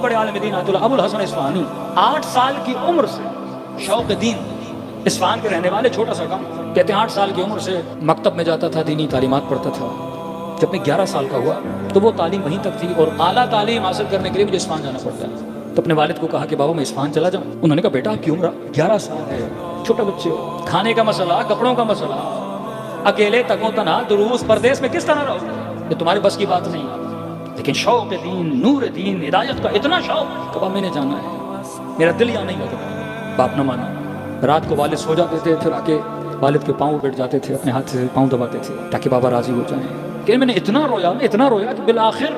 बड़े आलिम दीन आयतुल्लाह अबुल हसन इस्फहानी 8 साल की उम्र से शौक दीन, इस्फहान के रहने वाले, छोटा सा गाँव, कहते हैं 8 साल की उम्र से मकतब में जाता था, दीनी तालीमात पढ़ता था। जब मैं 11 साल का हुआ तो वो तालीम वहीं तक थी और आला तालीम हासिल करने के लिए मुझे इस्फहान जाना पड़ता है। तो अपने वालिद को कहा कि बाबा मैं इस्फहान चला जाऊँ। उन्होंने कहा बेटा आपकी उम्र 11 साल है, छोटे बच्चे हो, खाने का मसला, कपड़ों का मसला, अकेले तको तना दुरूस परदेश में किस तरह रहो, ये तुम्हारे बस की बात नहीं। लेकिन शौक दीन, नूर दीन, हिदायत का इतना शौक, कब मैंने जाना है, मेरा दिल यहाँ नहीं लगा। बाप न माना। रात को वालिद सो जाते थे, फिर आके वालिद के पाँव बैठ जाते थे, अपने हाथ से पाँव दबाते थे ताकि बाबा राजी हो जाएं। कि मैंने इतना रोया कि बिल आखिर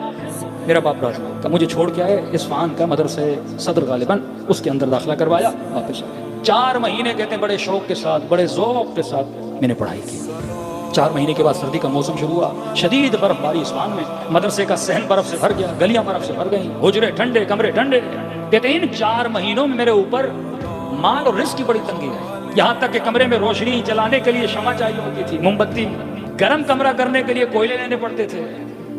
मेरा बाप राजी था, मुझे छोड़ के आए इस्फहान का मदरसे सदर गालिबन, उसके अंदर दाखिला करवाया, वापस आ गए। 4 महीने कहते हैं बड़े शौक के साथ, बड़े ज़ौक़ के साथ मैंने पढ़ाई की। 4 महीने के बाद सर्दी का मौसम शुरू हुआ, शदीद बर्फबारी इस्फहान में, मदरसे का सहन बर्फ से भर गया, गलियां बर्फ से भर गई, हुजरे ठंडे, कमरे ठंडे। कहते हैं इन 4 महीनों में मेरे ऊपर माल और रिस्क की बड़ी तंगी है। यहाँ तक कि कमरे में रोशनी जलाने के लिए शमा चाहिए होती थी, मोमबत्ती, गर्म कमरा करने के लिए कोयले लेने पड़ते थे।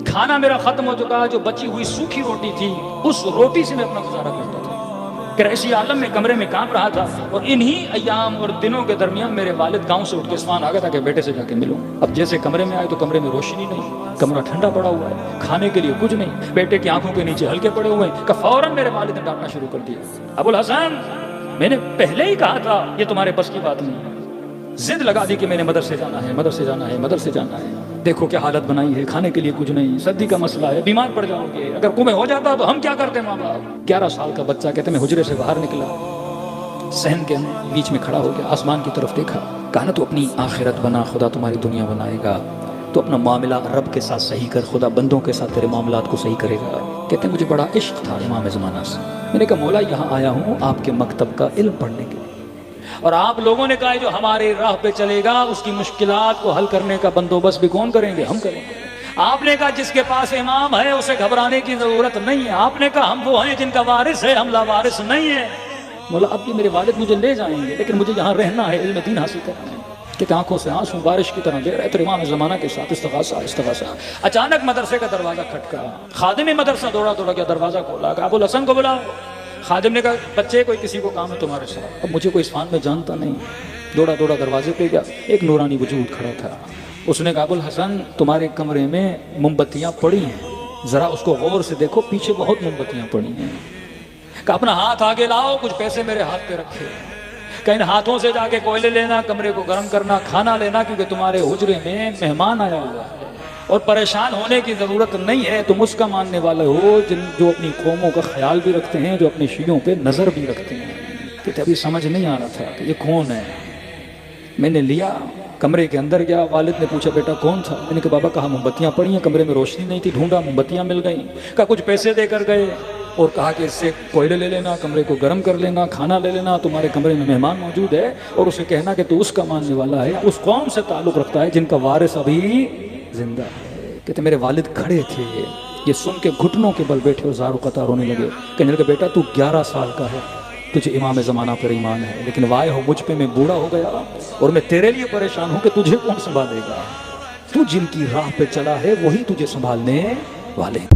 खाना मेरा खत्म हो चुका, जो बची हुई सूखी रोटी थी उस रोटी से मैं अपना गुजारा करता था। कि ऐसी आलम में कमरे में कांप रहा था। और इन्हीं अयाम और दिनों के दरमियान मेरे वालिद गांव से उठ के इस्फहान आ गया था कि बेटे से जाके मिलूं। अब जैसे कमरे में आए तो कमरे में रोशनी नहीं, कमरा ठंडा पड़ा हुआ है, खाने के लिए कुछ नहीं, बेटे की आंखों के नीचे हल्के पड़े हुए हैं। कि फौरन मेरे वालिद ने डांटना शुरू कर दिया, अबुल हसन मैंने पहले ही कहा था ये तुम्हारे बस की बात नहीं। जिद लगा दी कि मैंने मदरसे जाना है, मदरसे जाना है, मदरसे जाना है। देखो क्या हालत बनाई है, खाने के लिए कुछ नहीं, सर्दी का मसला है, बीमार पड़ जाओगे, अगर कुएं हो जाता तो हम क्या करते माँ बाप। 11 साल का बच्चा, कहते मैं हुजरे से बाहर निकला, सहन के बीच में खड़ा हो गया, आसमान की तरफ देखा, कहा ना तू अपनी आखिरत बना, खुदा तुम्हारी दुनिया बनाएगा, तो अपना मामला रब के साथ सही कर, खुदा बंदों के साथ तेरे मामलात को सही करेगा। कहते मुझे बड़ा इश्क था इमाम ज़माना से। मैंने कहा मौला यहाँ आया हूँ आपके मकतब का इल्म पढ़ने के लिए, और आप लोगों ने कहा जो हमारे राह पे चलेगा उसकी मुश्किलात को हल करने का बंदोबस्त भी कौन करेंगे, हम करेंगे। आपने कहा जिसके पास इमाम है उसे घबराने की जरूरत नहीं है। आपने कहा हम वो हैं जिनका वारिस है, हम लावारिस नहीं है। मौला अब भी मेरे वालिद मुझे ले जाएंगे, लेकिन मुझे यहाँ रहना है, इल्म दीन हासिल करना है। कि आंखों से आंसू बारिश की तरह गिर रहे थे इमाम ज़माना के साथ, इस्तिग़ासा इस्तिग़ासा। अचानक मदरसे का दरवाजा खटका, खादिम मदरसा दौड़ा गया, दरवाजा खोला, कहा अबुल हसन को बुलाओ। खादिम ने कहा बच्चे कोई किसी को काम है तुम्हारे साथ। अब मुझे कोई इस्फहान में जानता नहीं, दौड़ा दरवाजे पे गया, एक नूरानी वजूद खड़ा था। उसने कहा अबुल हसन तुम्हारे कमरे में मोमबत्तियाँ पड़ी हैं, ज़रा उसको गौर से देखो, पीछे बहुत मोमबत्तियाँ पड़ी हैं। कहा अपना हाथ आगे लाओ, कुछ पैसे मेरे हाथ पे रखे, कहीं हाथों से जाके कोयले लेना, कमरे को गर्म करना, खाना लेना, क्योंकि तुम्हारे हुजरे में मेहमान आया हुआ है और परेशान होने की ज़रूरत नहीं है। तुम उसका मानने वाले हो जो अपनी कौमों का ख्याल भी रखते हैं, जो अपने शियों पे नज़र भी रखते हैं। कि अभी समझ नहीं आ रहा था कि ये कौन है। मैंने लिया, कमरे के अंदर गया, वालिद ने पूछा बेटा कौन था। मैंने कहा बाबा कहा मोमबत्तियाँ पड़ी हैं, कमरे में रोशनी नहीं थी, ढूंढा मोमबत्तियाँ मिल गई। कहा कुछ पैसे देकर गए और कहा कि इससे कोयले ले लेना, कमरे को गर्म कर लेना, खाना ले लेना, तुम्हारे कमरे में मेहमान मौजूद है, और उसे कहना कि तू उसका मानने वाला है, उस कौम से ताल्लुक़ रखता है जिनका वारिस अभी जिंदा है। कहते मेरे वालिद खड़े थे, ये सुन के घुटनों के बल बैठे और ज़ारो कतार रोने लगे। कहने लगे बेटा तू 11 साल का है, तुझे इमाम ज़माना पर ईमान है, लेकिन वाय हो मुझ पे मैं बूढ़ा हो गया और मैं तेरे लिए परेशान हूँ कि तुझे कौन संभालेगा। तू जिनकी राह पे चला है वही तुझे संभालने वाले।